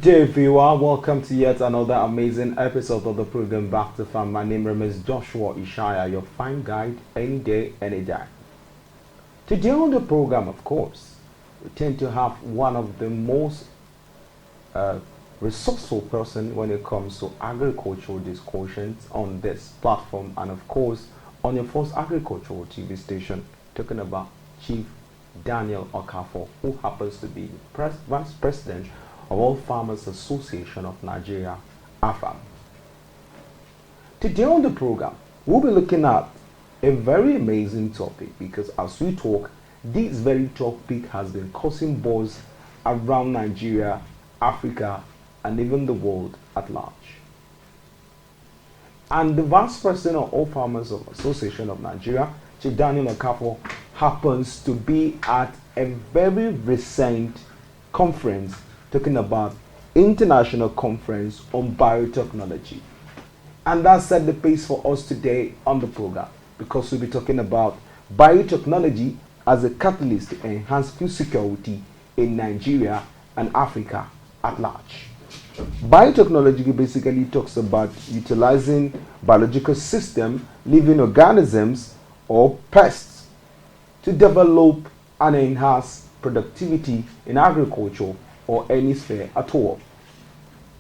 Dear viewer, welcome to yet another amazing episode of the program Back to Farm. My name is Joshua Ishaya, your fine guide any day, any day. Today on the program, of course, we tend to have one of the most resourceful person when it comes to agricultural discussions on this platform, and of course on your first agricultural TV station, talking about Chief Daniel Okafor, who happens to be Vice President of All Farmers Association of Nigeria, AFAM. Today on the program, we'll be looking at a very amazing topic, because as we talk, this very topic has been causing buzz around Nigeria, Africa, and even the world at large. And the Vice President of All Farmers Association of Nigeria, Chief Daniel Okafor, happens to be at a very recent conference talking about International Conference on Biotechnology. And that set the pace for us today on the program, because we'll be talking about biotechnology as a catalyst to enhance food security in Nigeria and Africa at large. Biotechnology basically talks about utilizing biological system, living organisms or pests to develop and enhance productivity in agriculture or any sphere at all.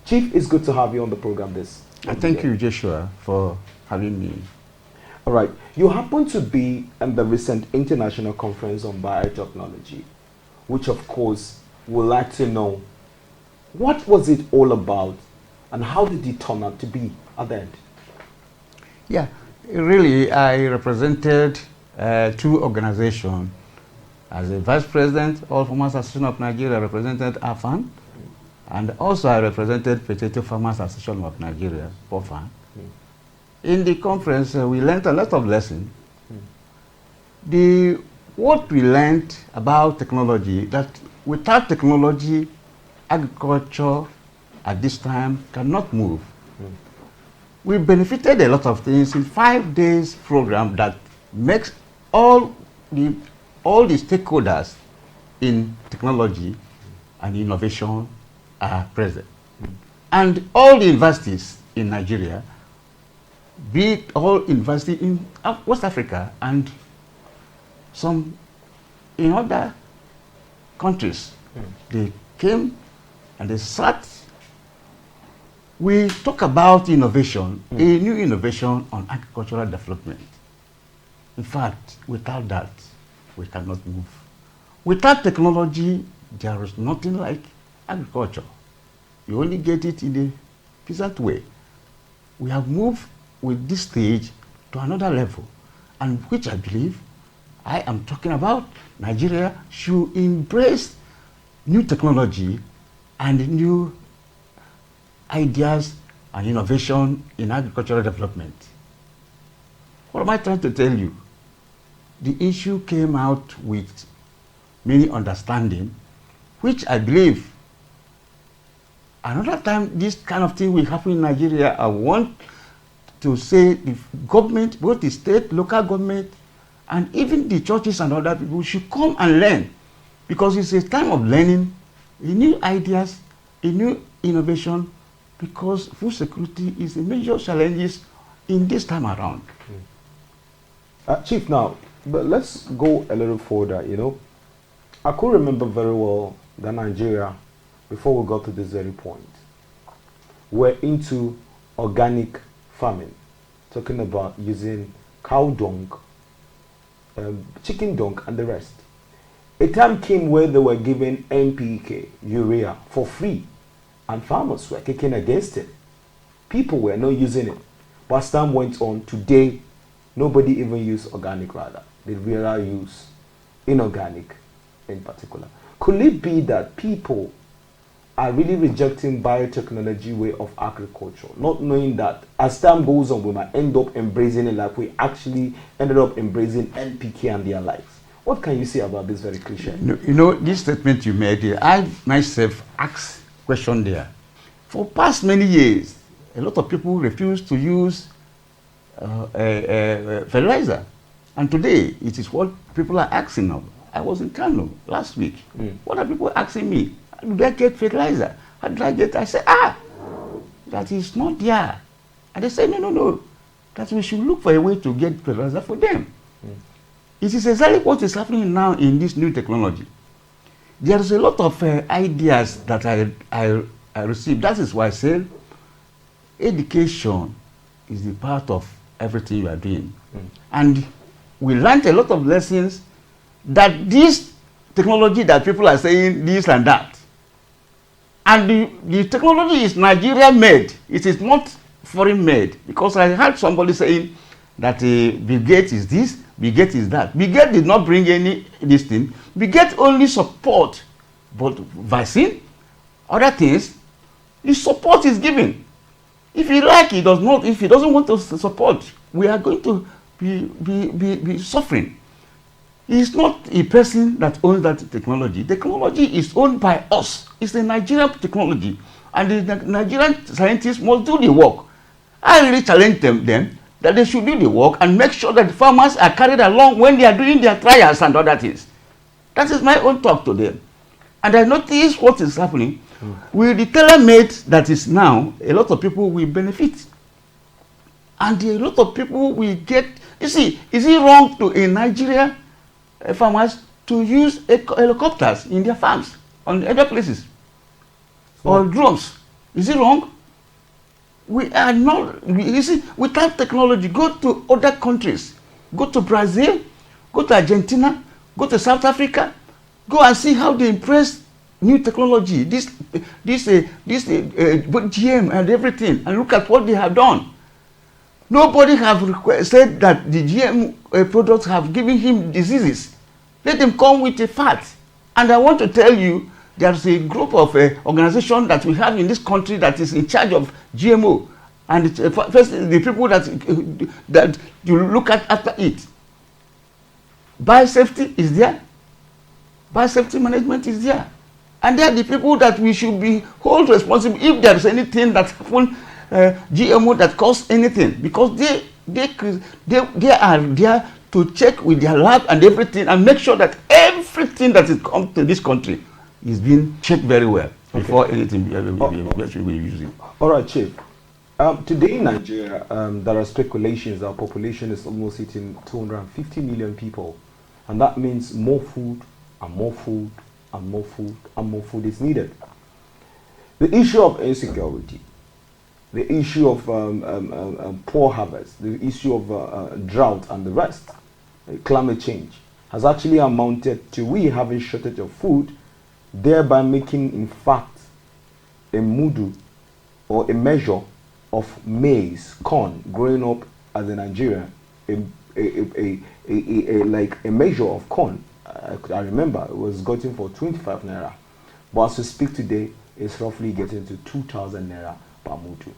Chief, it's good to have you on the program this. Thank you, Joshua, for having me. All right. You happen to be in the recent International Conference on Biotechnology, which of course would like to know, what was it all about and how did it turn out to be at the end? Yeah, really, I represented two organizations. As a Vice President, All Farmers Association of Nigeria represented AFAN, and also I represented Potato Farmers Association of Nigeria, POFAN. In the conference, we learned a lot of lessons. What we learned about technology, that without technology, agriculture at this time cannot move. We benefited a lot of things in 5 days program that makes all the stakeholders in technology and innovation are present. And all the universities in Nigeria, be it all universities in West Africa and some in other countries, they came and they sat. We talk about innovation, a new innovation on agricultural development. In fact, without that, we cannot move. Without technology, there is nothing like agriculture. You only get it in a peasant way. We have moved with this stage to another level, and which I believe I am talking about. Nigeria should embrace new technology and new ideas and innovation in agricultural development. What am I trying to tell you? The issue came out with many understanding, which I believe another time this kind of thing will happen in Nigeria. I want to say the government, both the state, local government, and even the churches and other people should come and learn, because it's a time of learning, new ideas, a new innovation, because food security is a major challenge in this time around. Chief, now, but let's go a little further. I could remember very well that Nigeria, before we got to this very point, we're into organic farming, talking about using cow dung, chicken dung, and the rest. A time came where they were giving NPK, urea, for free, and farmers were kicking against it. People were not using it. But as time went on, today, nobody even use organic, rather. They rather use inorganic in particular. Could it be that people are really rejecting biotechnology way of agriculture, not knowing that as time goes on, we might end up embracing it like we actually ended up embracing NPK and their likes? What can you say about this very cliche? This statement you made here, I myself asked question there. For past many years, a lot of people refuse to use fertilizer. And today, it is what people are asking of. I was in Kano last week. What are people asking me? Do I get fertilizer? How did I get? I said, that is not there. And they said, no, that we should look for a way to get fertilizer for them. It is exactly what is happening now in this new technology. There is a lot of ideas that I received. That is why I said education is the part of everything you are doing. And we learned a lot of lessons that this technology that people are saying this and that. And the technology is Nigeria made. It is not foreign made. Because I heard somebody saying that Bill Gates is this, Bill Gates is that. Bill Gates did not bring any this thing. Bill Gates only support, but vaccine, other things, the support is given. If he like, he does not. If he doesn't want to support, we are going to be suffering. It's not a person that owns that technology. Technology is owned by us. It's a Nigerian technology, and the Nigerian scientists must do the work. I really challenge them that they should do the work and make sure that the farmers are carried along when they are doing their trials and other things. That is my own talk to them. And I notice what is happening. With the tailor-made that is now, a lot of people will benefit. And a lot of people will get, you see, is it wrong to, in Nigeria, farmers to use helicopters in their farms, on other places, or drones? Is it wrong? We are not, you see, without technology, go to other countries, go to Brazil, go to Argentina, go to South Africa, go and see how they impress new technology, this GM and everything, and look at what they have done. Nobody have said that the GM products have given him diseases. Let them come with a fact. And I want to tell you, there's a group of organization that we have in this country that is in charge of GMO, and first the people that you look at after it. Biosafety is there. Biosafety management is there. And they are the people that we should be hold responsible if there is anything that happen, GMO that cause anything, because they are there to check with their lab and everything and make sure that everything that is come to this country is being checked very well before anything we use it. All right, Chief. Today in Nigeria, there are speculations that our population is almost hitting 250 million people, and that means more food and more food and more food and more food is needed. The issue of insecurity, the issue of poor harvest, the issue of drought and the rest, climate change, has actually amounted to we having shortage of food, thereby making, in fact, a mudu or a measure of maize, corn, growing up as in Nigeria, like a measure of corn. I remember it was gotten for 25 naira, but as we speak today, it's roughly getting to 2,000 naira per mudu.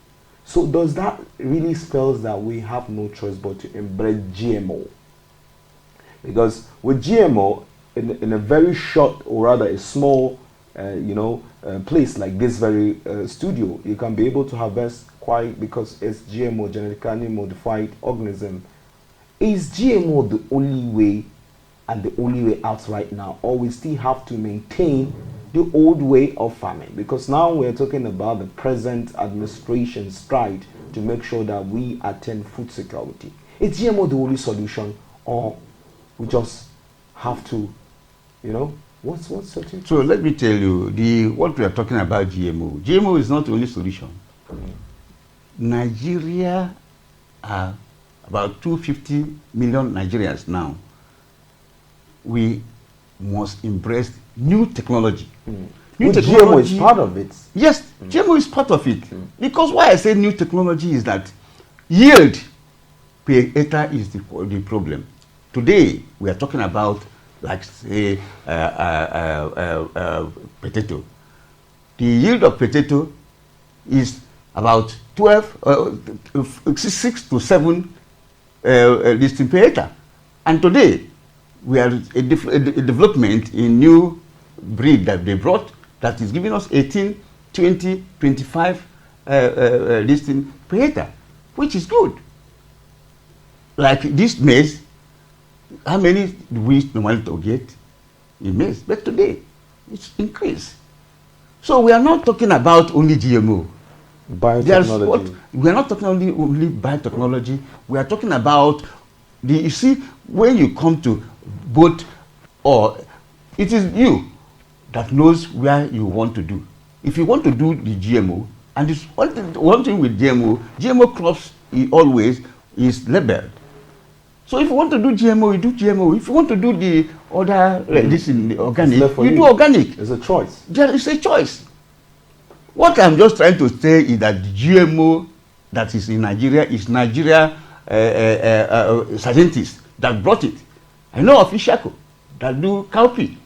So does that really spells that we have no choice but to embrace GMO? Because with GMO, in a very short, or rather a small, place like this very studio, you can be able to harvest quite, because it's GMO, genetically modified organism. Is GMO the only way and the only way out right now, or we still have to maintain the old way of farming? Because now we're talking about the present administration's stride to make sure that we attain food security. Is GMO the only solution, or we just have to, what's certain? So let me tell you, what we are talking about GMO. GMO is not the only solution. Nigeria are about 250 million Nigerians now. We must embrace new technology. New technology, GMO is part of it. Yes, GMO is part of it. Because why I say new technology is that yield per hectare is the problem. Today, we are talking about, like, say, potato. The yield of potato is about 6 to 7 listing per hectare. And today, we are a development in new breed that they brought that is giving us 18, 20, 25 listing per hectare, which is good. Like this maize, how many do we normally get in maize? But today, it's increased. So we are not talking about only GMO. Biotechnology. We are not talking only biotechnology. We are talking about you see, when you come to both, or it is you that knows where you want to do. If you want to do the GMO, and it's one thing with GMO crops always is labeled. So if you want to do GMO, you do GMO. If you want to do the other, this in the organic, you do organic. It's a choice. There is a choice. What I'm just trying to say is that the GMO that is in Nigeria is Nigeria scientists that brought it. I know of Ishako that do cowpea.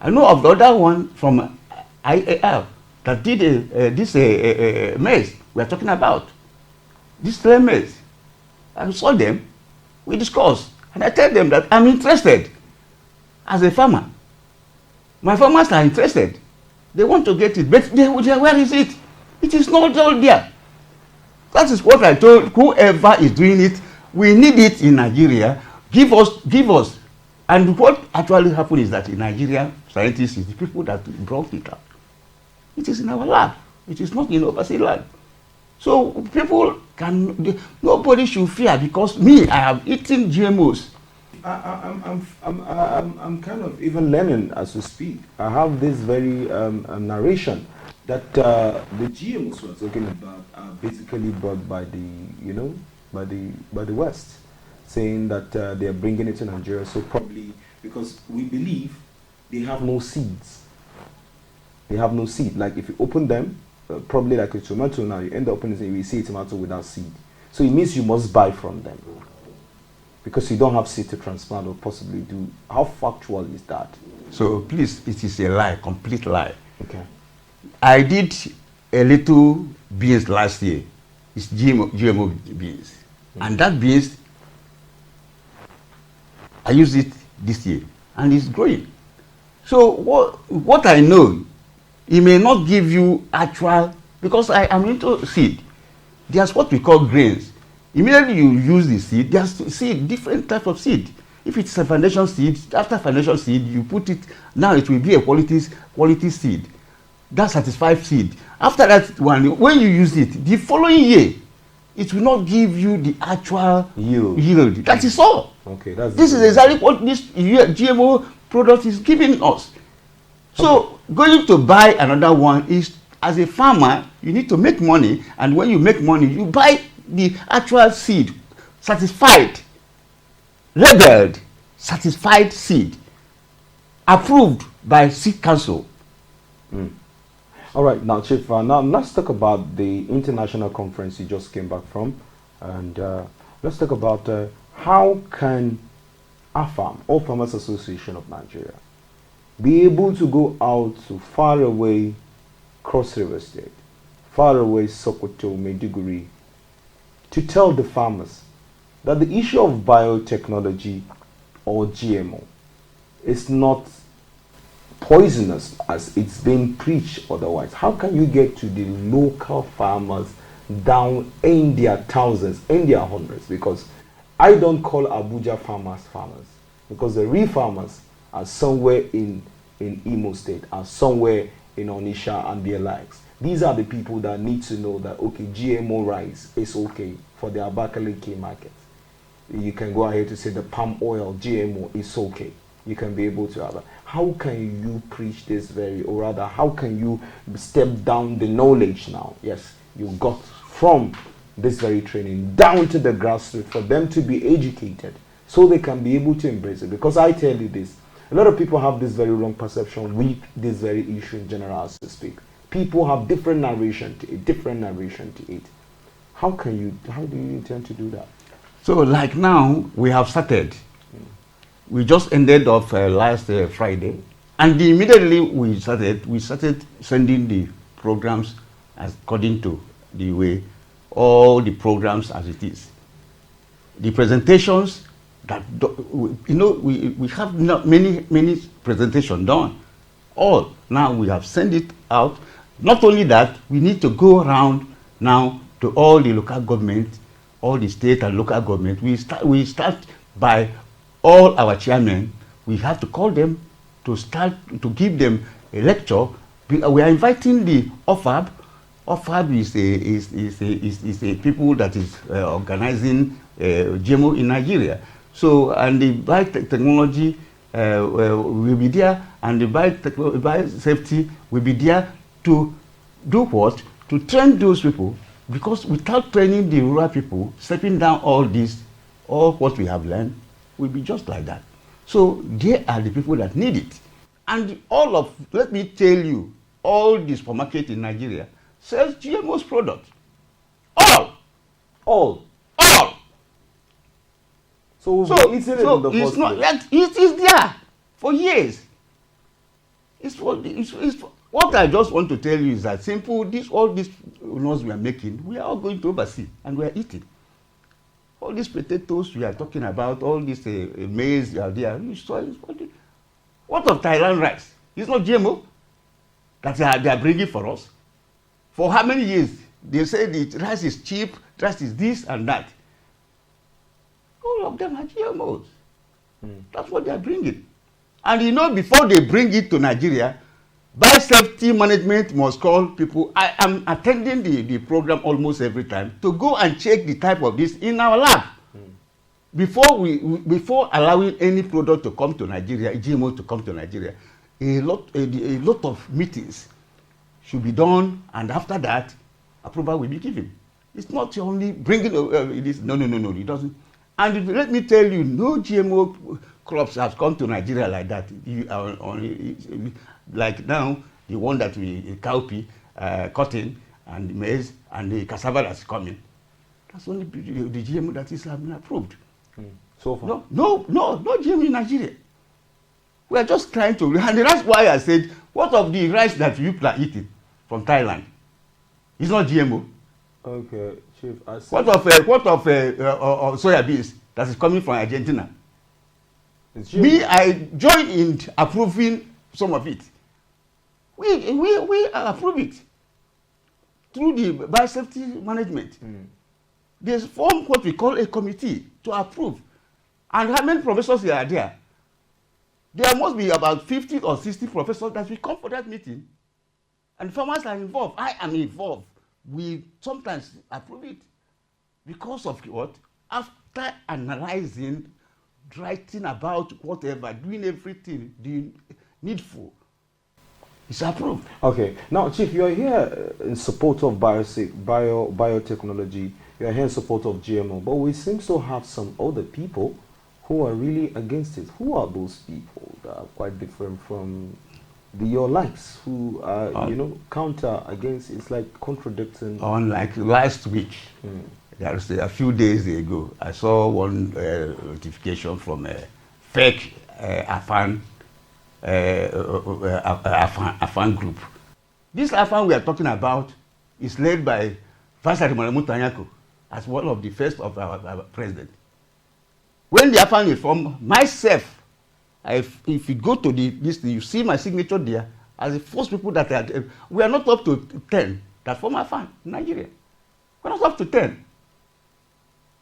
I know of the other one from IAR that did this maize we are talking about. This maize. I saw them, we discussed, and I tell them that I'm interested as a farmer. My farmers are interested. They want to get it, but where is it? It is not all there. That is what I told whoever is doing it. We need it in Nigeria. Give us. And what actually happened is that in Nigeria, scientists is the people that brought it up. It is in our lab. It is not in overseas lab. So people nobody should fear, because me, I have eaten GMOs. I'm kind of even learning as we speak. I have this very narration that the GMOs we're talking about are basically brought by the West, saying that they are bringing it to Nigeria. So probably because we believe they have no seeds. They have no seed. Like if you open them, probably like a tomato now, you end up opening it and you see a tomato without seed. So it means you must buy from them, because you don't have seed to transplant or possibly do. How factual is that? So please, it is a lie, complete lie. Okay. I did a little beans last year. It's GMO beans. And that beans, I used it this year, and it's growing. So what I know, it may not give you actual, because I am into seed. There's what we call grains. Immediately you use the seed, there's seed, different types of seed. If it's a foundation seed, after foundation seed, you put it, now it will be a quality seed. That satisfied seed. After that one, when you use it, the following year, it will not give you the actual yield. That is all. Okay, this is exactly what this GMO product is giving us. So going to buy another one is, as a farmer, you need to make money, and when you make money, you buy the actual seed, certified, labeled, certified seed, approved by Seed Council. All right, now Chief, now let's talk about the international conference you just came back from, and let's talk about how can AFAM, All Farmers Association of Nigeria, be able to go out to far away Cross River State, far away Sokoto, Maiduguri, to tell the farmers that the issue of biotechnology or GMO is not poisonous as it's being preached otherwise. How can you get to the local farmers down in their thousands, in their hundreds? Because I don't call Abuja farmers, because the real farmers are somewhere in Imo State, are somewhere in Onisha and their likes. These are the people that need to know that, okay, GMO rice is okay for the Abakaliki market. You can go ahead to say the palm oil, GMO is okay. You can be able to have that. How can you preach this or rather, how can you step down the knowledge now? Yes, you got from this very training down to the grassroots for them to be educated so they can be able to embrace it. Because I tell you this, a lot of people have this very wrong perception with this very issue in general, as to speak. People have different narration to it. How do you intend to do that? So like now, we have started. We just ended off last Friday, and immediately we started sending the programs according to the way, all the programs as it is. The presentations that, we have many presentations done. All now we have sent it out. Not only that, we need to go around now to all the local government, all the state and local government. We start by all our chairmen. We have to call them to give them a lecture We are inviting the OFAB. OFAB is a people that is organizing GMO in Nigeria. So, and the biotechnology will be there, and the biosafety will be there to do what? To train those people, because without training the rural people, stepping down all this, all what we have learned, will be just like that. So they are the people that need it. And all of, let me tell you, all the supermarket in Nigeria sells GMO's products. All. All. All. So it's not that it is there for years. What I just want to tell you is that simple. All these laws we are making, we are all going to oversee and we are eating. All these potatoes we are talking about, all this maize are there. What of Thailand rice? It's not GMO that they are bringing for us. For how many years? They say the rice is cheap, rice is this and that. All of them are GMOs. That's what they are bringing. And you know, before they bring it to Nigeria, biosafety management must call people. I am attending the program almost every time to go and check the type of this in our lab. Before allowing any product to come to Nigeria, GMO to come to Nigeria, a lot of meetings should be done, and after that, approval will be given. It's not only bringing this. No, it doesn't. And let me tell you, no GMO crops have come to Nigeria like that. Like now, the one that cowpea, cotton, and maize, and the cassava that's coming. That's only the GMO that is been approved. So far? No GMO in Nigeria. We are just trying to, and that's why I said, what of the rice that you are eating from Thailand? It's not GMO. Okay, Chief. What of soya beans that is coming from Argentina? Me, I joined in approving some of it. We approve it through the biosafety management. They form what we call a committee to approve. And how many professors are there? There must be about 50 or 60 professors that will come for that meeting. And farmers are involved. I am involved. We sometimes approve it because of what? After analyzing, writing about whatever, doing everything the needful, it's approved. Okay. Now, Chief, you are here in support of biotechnology. You are here in support of GMO. But we seem to have some other people who are really against it. Who are those people that are quite different from your likes, who are, counter against? It's like contradicting. Unlike last week, there was a few days ago, I saw one notification from a fake Afan group. This Afan we are talking about is led by Vice Admiral Mutanyako as one of the first of our president. When the Afan is formed, myself, if you go to this, you see my signature there as the first people that we are not up to 10 that form Afan in Nigeria. We're not up to 10.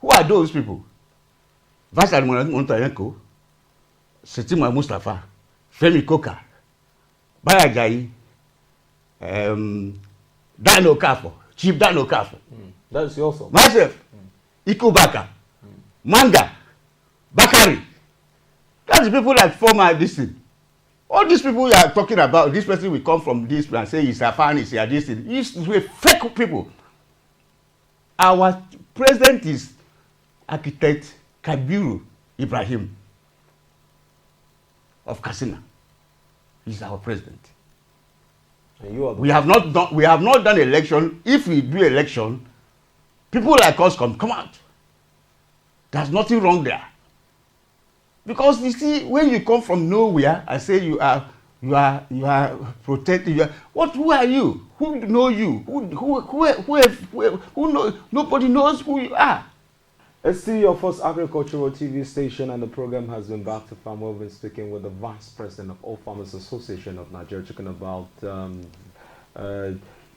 Who are those people? Vice Admiral Montayenko, Setima Mustafa, Femi Koka, Bayajayi, Dan Okafo, Chief Dan Okafo. That's also. Myself, Ikubaka, Manga, Bakari. That's the people that form this thing. All these people you are talking about, this person will come from this and say he's a fan, he's a this thing. These were fake people. Our president is Architect Kabiru Ibrahim of Katsina. He's our president. And you are we have not done election. If we do election, people like us come out. There's nothing wrong there. Because you see, when you come from nowhere, I say you are protected. Who are you? Who know you? Who know? Nobody knows who you are. It's still your first agricultural TV station, and the program has been back to farm. We've been speaking with the Vice President of All Farmers Association of Nigeria, talking about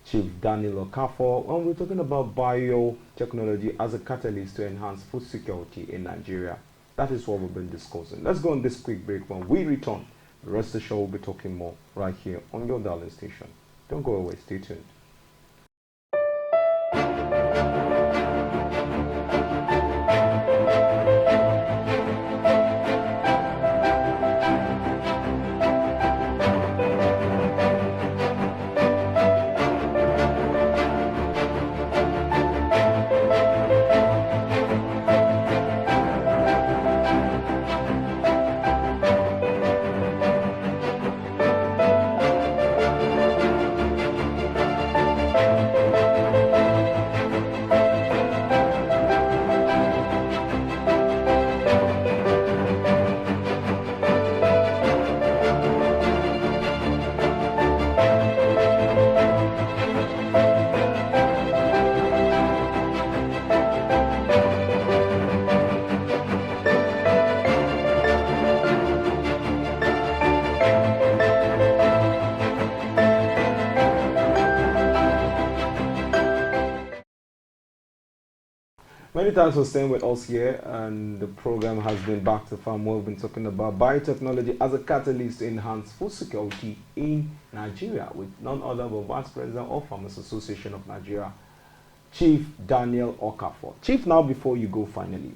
Chief Daniel Okafor, and we're talking about biotechnology as a catalyst to enhance food security in Nigeria. That is what we've been discussing. Let's go on this quick break. When we return, Rest assured, we'll be talking more right here on your darling station. Don't go away. Stay tuned. Many thanks for staying with us here, and the program has been Back to Farm, where we've been talking about biotechnology as a catalyst to enhance food security in Nigeria with none other than Vice President of Farmers Association of Nigeria, Chief Daniel Okafor. Chief, now before you go finally,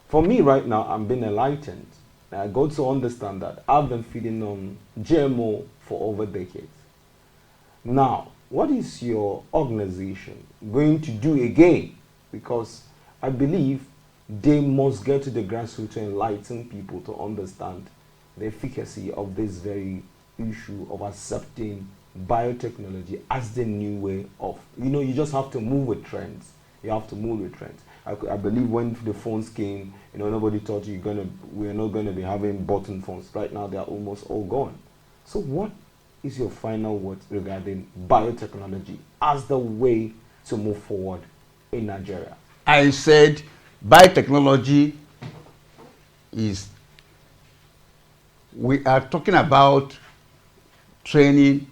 for me right now, I'm being enlightened. I got to understand that I've been feeding on GMO for over decades. Now, what is your organization going to do again? Because I believe they must get to the grassroots to enlighten people to understand the efficacy of this very issue of accepting biotechnology as the new way of, you just have to move with trends. You have to move with trends. I believe when the phones came, nobody thought we're not going to be having button phones. Right now, they are almost all gone. So what is your final words regarding biotechnology as the way to move forward in Nigeria? I said biotechnology we are talking about training,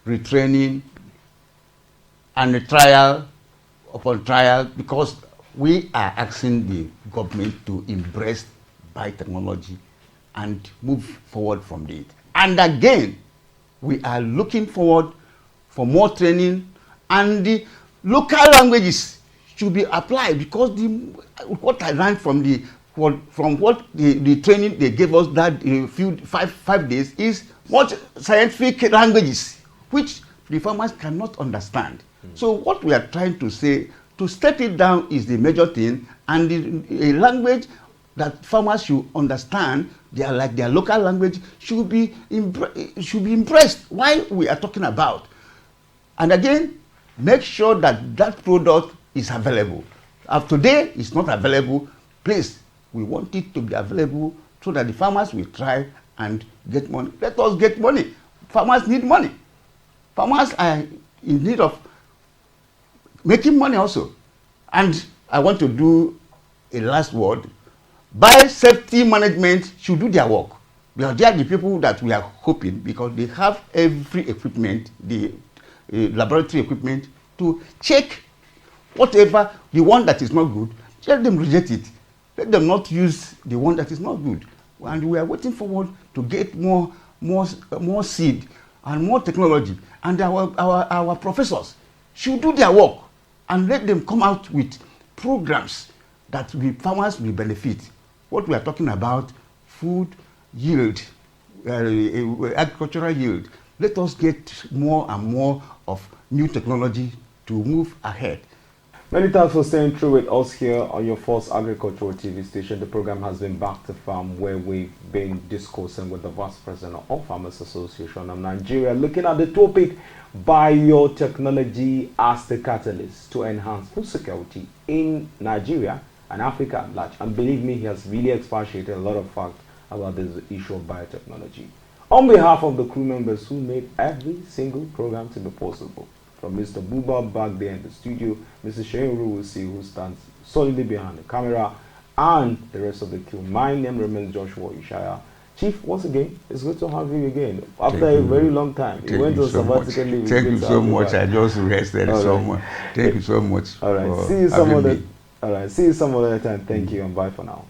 retraining, and a trial upon trial, because we are asking the government to embrace biotechnology and move forward from it. And again, we are looking forward for more training, and the local languages should be applied, because what I learned from the training they gave us that five days is what scientific languages which the farmers cannot understand. So what we are trying to say, to set it down is the major thing, and a language that farmers should understand, their local language, should be impressed while we are talking about. And again, make sure that that product is available. If today it's not available, please, we want it to be available so that the farmers will try and get money. Let us get money. Farmers need money. Farmers are in need of making money also. And I want to do a last word. Biosafety management should do their work. Because they are the people that we are hoping, because they have every equipment, the laboratory equipment, to check whatever, the one that is not good, let them reject it. Let them not use the one that is not good. And we are waiting forward to get more seed and more technology. And our professors should do their work and let them come out with programs that the farmers will benefit. What we are talking about, food yield, agricultural yield. Let us get more and more of new technology to move ahead. Many thanks for staying through with us here on your first agricultural TV station. The program has been Back to Farm, where we've been discussing with the Vice President of Farmers Association of Nigeria, looking at the topic biotechnology as the catalyst to enhance food security in Nigeria and Africa at large. And believe me, he has really expatiated a lot of facts about this issue of biotechnology. On behalf of the crew members who made every single program to be possible, from Mr. Buba back there in the studio, Mr. Shane Ruwusi, who stands solidly behind the camera, and the rest of the crew. My name remains Joshua Ishaya. Chief, once again, it's good to have you again. After a very long time. You went on sabbatical leave. Thank you so much. I just rested so much. Thank you so much. All right. See you some other time. Thank you, and bye for now.